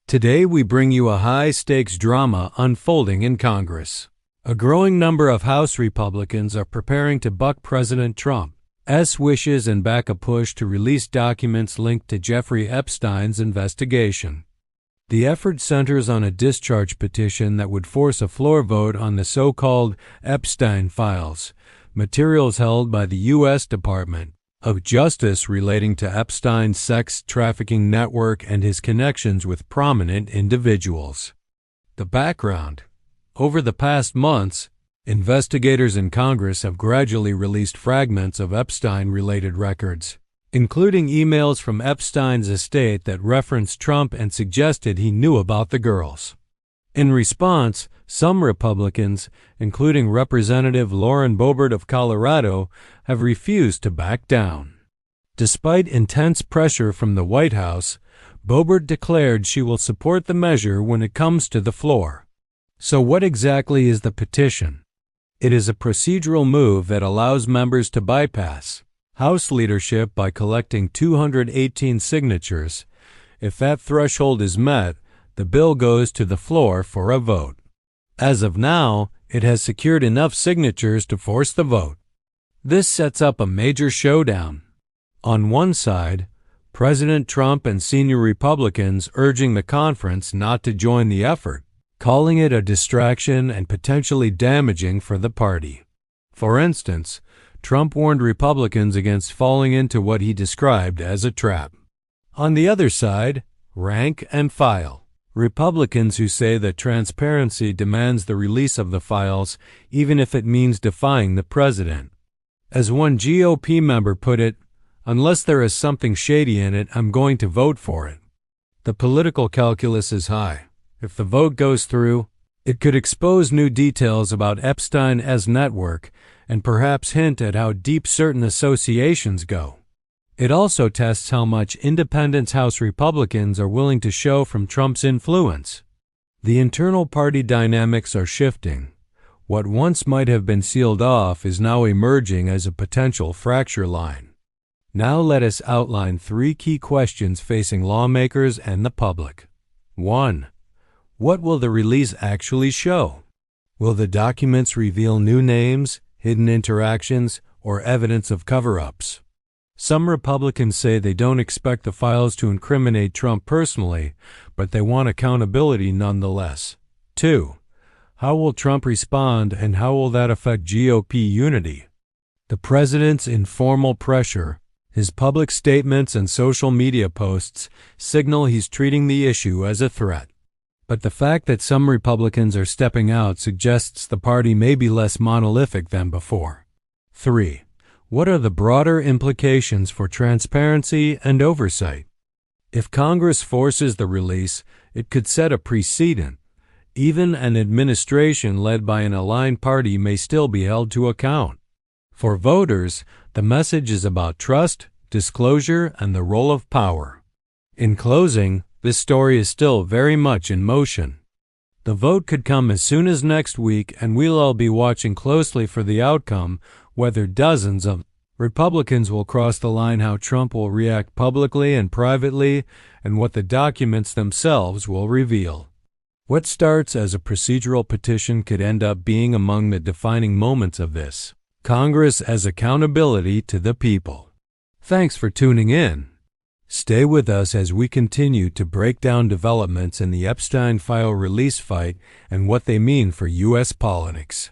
Today we bring you a high-stakes drama unfolding in Congress. A growing number of House Republicans are preparing to buck President Trump's wishes and back a push to release documents linked to Jeffrey Epstein's investigation. The effort centers on a discharge petition that would force a floor vote on the so-called Epstein files, materials held by the U.S. Department of Justice relating to Epstein's sex trafficking network and his connections with prominent individuals. The background: over the past months, investigators in Congress have gradually released fragments of Epstein-related records, including emails from Epstein's estate that referenced Trump and suggested he knew about the girls. In response, some Republicans, including Representative Lauren Boebert of Colorado, have refused to back down. Despite intense pressure from the White House, Boebert declared she will support the measure when it comes to the floor. So what exactly is the petition? It is a procedural move that allows members to bypass House leadership by collecting 218 signatures. If that threshold is met, the bill goes to the floor for a vote. As of now, it has secured enough signatures to force the vote. This sets up a major showdown. On one side, President Trump and senior Republicans urging the conference not to join the effort, calling it a distraction and potentially damaging for the party. For instance, Trump warned Republicans against falling into what he described as a trap. On the other side, rank and file Republicans who say that transparency demands the release of the files even if it means defying the president. As one GOP member put it, "Unless there is something shady in it, I'm going to vote for it." The political calculus is high. If the vote goes through, it could expose new details about Epstein's network and perhaps hint at how deep certain associations go. It also tests how much independent House Republicans are willing to show from Trump's influence. The internal party dynamics are shifting. What once might have been sealed off is now emerging as a potential fracture line. Now let us outline 3 key questions facing lawmakers and the public. 1. What will the release actually show? Will the documents reveal new names, hidden interactions, or evidence of cover-ups? Some Republicans say they don't expect the files to incriminate Trump personally, but they want accountability nonetheless. 2. How will Trump respond, and how will that affect GOP unity? The president's informal pressure, his public statements and social media posts signal he's treating the issue as a threat. But the fact that some Republicans are stepping out suggests the party may be less monolithic than before. 3. What are the broader implications for transparency and oversight? If Congress forces the release, it could set a precedent. Even an administration led by an aligned party may still be held to account. For voters, the message is about trust, disclosure, and the role of power. In closing, this story is still very much in motion. The vote could come as soon as next week, and we'll all be watching closely for the outcome, whether dozens of Republicans will cross the line, how Trump will react publicly and privately, and what the documents themselves will reveal. What starts as a procedural petition could end up being among the defining moments of this Congress as accountability to the people. Thanks for tuning in. Stay with us as we continue to break down developments in the Epstein file release fight and what they mean for U.S. politics.